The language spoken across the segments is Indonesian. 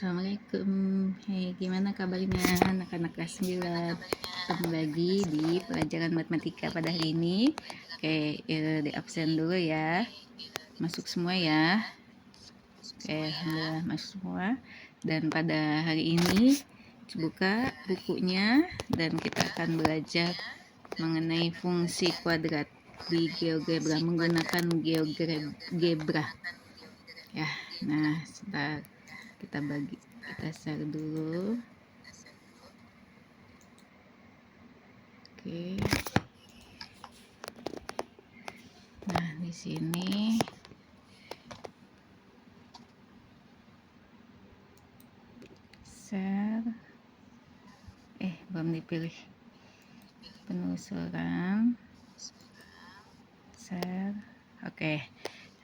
Assalamualaikum. Hey, gimana kabarnya anak-anak kelas 9? Ketemu lagi di pelajaran matematika pada hari ini. Oke, di absen dulu ya. Masuk semua ya. Oke, alhamdulillah masuk semua. Dan pada hari ini buka bukunya dan kita akan belajar mengenai fungsi kuadrat di GeoGebra menggunakan GeoGebra. Ya, nah sebentar. Kita share dulu. Oke. Nah, di sini share belum dipilih penelusuran share. Oke.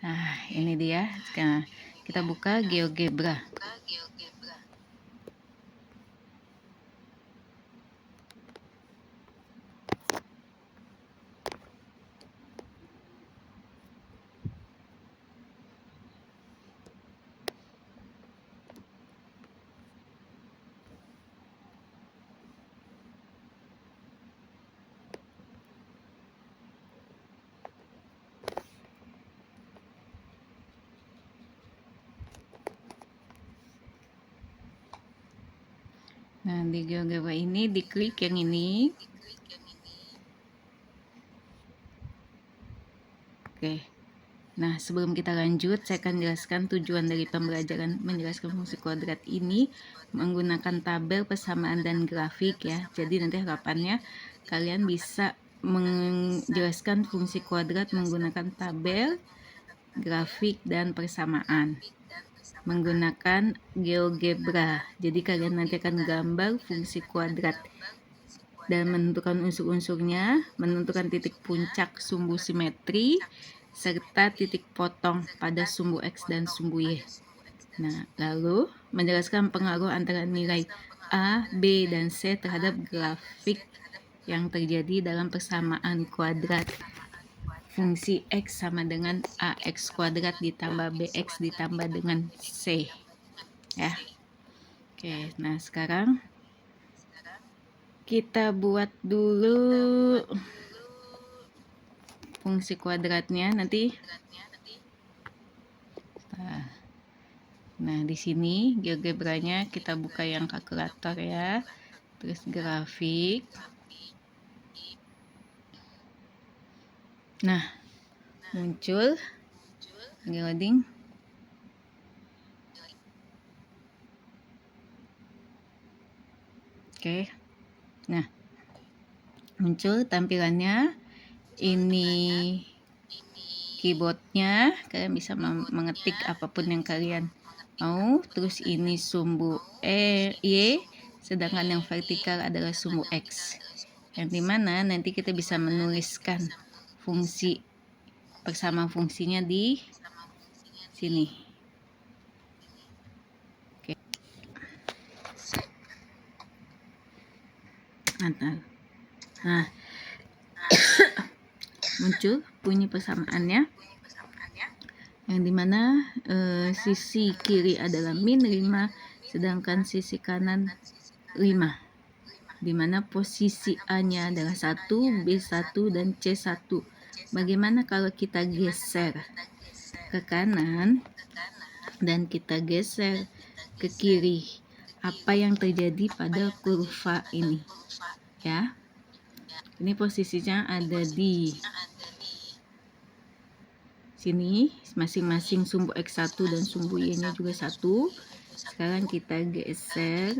Nah, ini dia. Sekarang kita buka GeoGebra. Nah, di GeoGebra ini diklik yang ini. Oke. Nah, sebelum kita lanjut, saya akan jelaskan tujuan dari pembelajaran menjelaskan fungsi kuadrat ini menggunakan tabel, persamaan, dan grafik ya. Jadi nanti harapannya kalian bisa menjelaskan fungsi kuadrat menggunakan tabel, grafik, dan persamaan menggunakan GeoGebra. Jadi kalian nanti akan gambar fungsi kuadrat dan menentukan unsur-unsurnya, menentukan titik puncak sumbu simetri, serta titik potong pada sumbu X dan sumbu Y. Nah, lalu menjelaskan pengaruh antara nilai A, B, dan C terhadap grafik yang terjadi dalam persamaan kuadrat. Fungsi X sama dengan AX kuadrat ditambah BX ditambah dengan C. Ya. Oke, nah sekarang kita buat dulu fungsi kuadratnya nanti. Nah, di sini GeoGebra-nya kita buka yang kalkulator ya. Terus grafik. Nah, muncul loading. Oke. Nah, muncul tampilannya. Ini keyboardnya, kalian bisa mengetik apapun yang kalian mau. Terus ini sumbu Y, sedangkan yang vertikal adalah sumbu X, yang dimana nanti kita bisa menuliskan fungsi persamaan fungsinya di sini. Oke. Nah, muncul bunyi persamaannya, yang dimana sisi kiri adalah min 5, sedangkan sisi kanan 5, dimana posisi A nya adalah 1, B1, dan C1. Bagaimana kalau kita geser ke kanan dan kita geser ke kiri? Apa yang terjadi pada kurva ini? Ya, ini posisinya ada di sini, masing-masing sumbu X1 dan sumbu Y-nya juga 1. Sekarang kita geser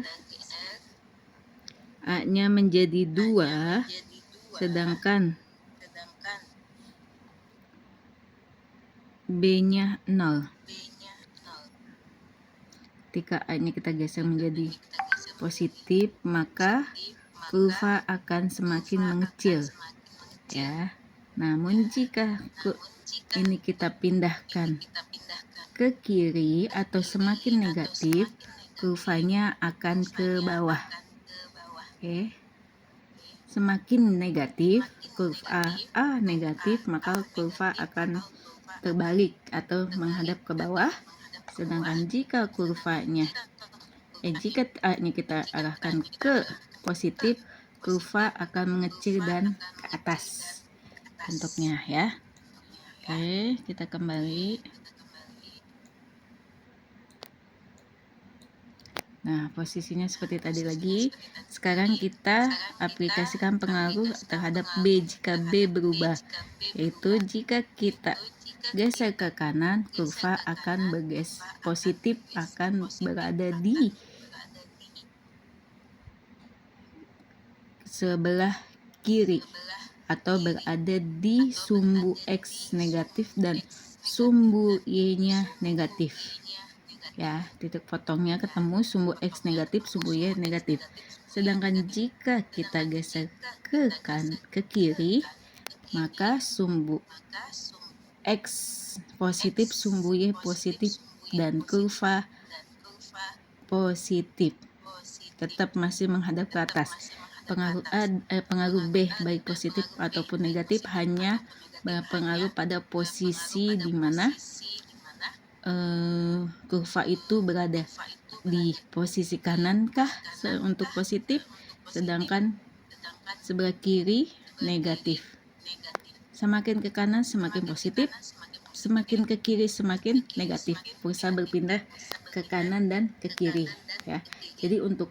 A-nya menjadi 2, sedangkan B-nya 0. Ketika A-nya kita geser menjadi positif, maka kurva akan semakin mengecil. Ya. Namun jika ini kita pindahkan ke kiri atau semakin negatif, kurvanya akan ke bawah. Oke. Semakin negatif, kurva A negatif, maka kurva akan terbalik atau menghadap ke bawah. Sedangkan jika kurvanya Jika A-nya kita arahkan ke positif, kurva akan mengecil dan ke atas bentuknya ya. Oke, kita kembali. Nah, posisinya seperti tadi lagi. Sekarang kita aplikasikan pengaruh terhadap B jika B berubah. Yaitu jika kita geser ke kanan, kurva akan positif akan berada di sebelah kiri atau berada di sumbu X negatif dan sumbu Y-nya negatif. Ya, titik potongnya ketemu sumbu X negatif, sumbu Y negatif. Sedangkan jika kita geser ke kiri, maka sumbu X positif, sumbu Y positif, dan kurva positif. Tetap masih menghadap ke atas. Pengaruh B baik positif ataupun negatif hanya berpengaruh pada posisi di mana kurva itu berada di posisi kanan kah untuk positif, sedangkan sebelah kiri negatif. Semakin ke kanan semakin positif, semakin ke kiri semakin negatif. Berusaha berpindah ke kanan dan ke kiri ya. Jadi untuk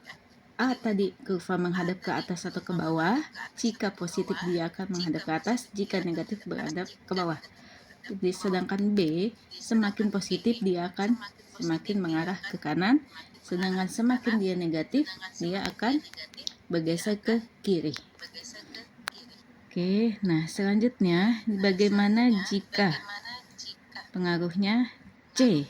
A tadi kurva menghadap ke atas atau ke bawah, jika positif dia akan menghadap ke atas, jika negatif berhadap ke bawah. Jadi sedangkan B semakin positif dia akan semakin mengarah ke kanan, sedangkan semakin dia negatif dia akan bergeser ke kiri. Oke, nah selanjutnya bagaimana jika pengaruhnya C?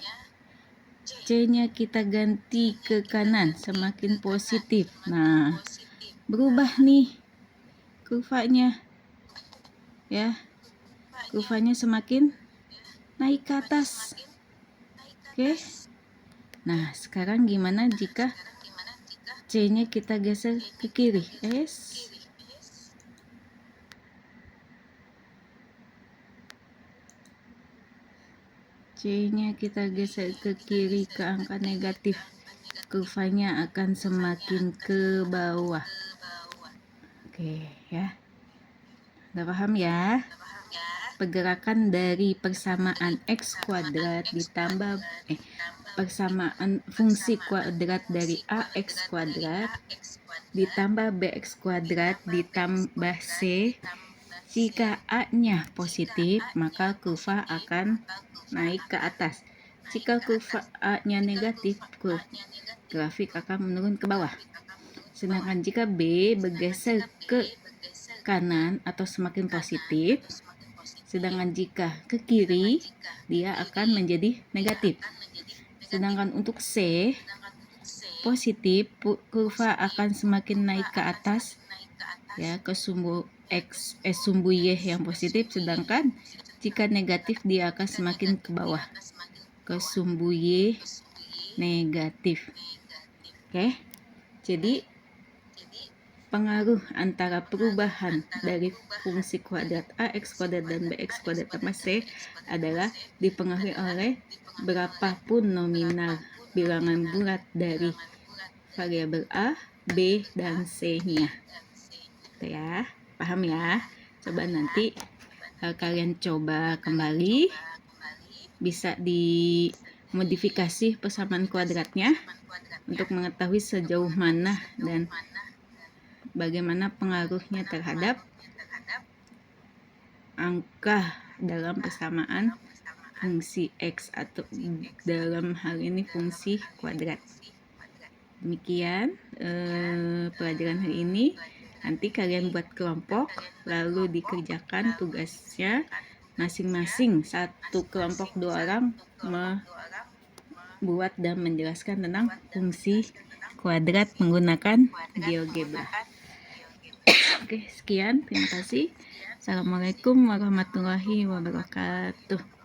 C-nya kita ganti ke kanan semakin positif. Nah, berubah nih kurvanya. Ya. Kurvanya semakin naik ke atas. Oke. Nah, sekarang gimana jika C-nya kita geser ke kiri? C-nya kita geser ke kiri ke angka negatif. Kurvanya akan semakin ke bawah. Oke, ya. Udah paham ya? Pergerakan dari persamaan X kuadrat ditambah persamaan fungsi kuadrat dari AX kuadrat ditambah BX kuadrat ditambah C. Jika A-nya positif, maka kurva akan naik ke atas. Jika kurva A-nya negatif, grafik akan menurun ke bawah. Sedangkan jika B bergeser ke kanan atau semakin positif, sedangkan jika ke kiri, dia akan menjadi negatif. Sedangkan untuk C, positif, kurva akan semakin naik ke atas, ya, ke sumbu sumbu Y yang positif. Sedangkan jika negatif, dia akan semakin ke bawah, ke sumbu Y negatif. Oke, jadi pengaruh antara perubahan dari fungsi kuadrat AX kuadrat dan BX kuadrat tambah C adalah dipengaruhi oleh berapapun nominal bilangan bulat dari variabel A, B, dan C-nya. Ya, paham ya? Coba nanti kalian coba kembali, bisa dimodifikasi persamaan kuadratnya untuk mengetahui sejauh mana dan bagaimana pengaruhnya terhadap angka dalam persamaan fungsi X atau dalam hal ini fungsi kuadrat. Demikian pelajaran hari ini. Nanti kalian buat kelompok lalu dikerjakan tugasnya masing-masing. Satu kelompok 2 orang membuat dan menjelaskan tentang fungsi kuadrat menggunakan GeoGebra. Oke, sekian. Terima kasih. Assalamualaikum warahmatullahi wabarakatuh.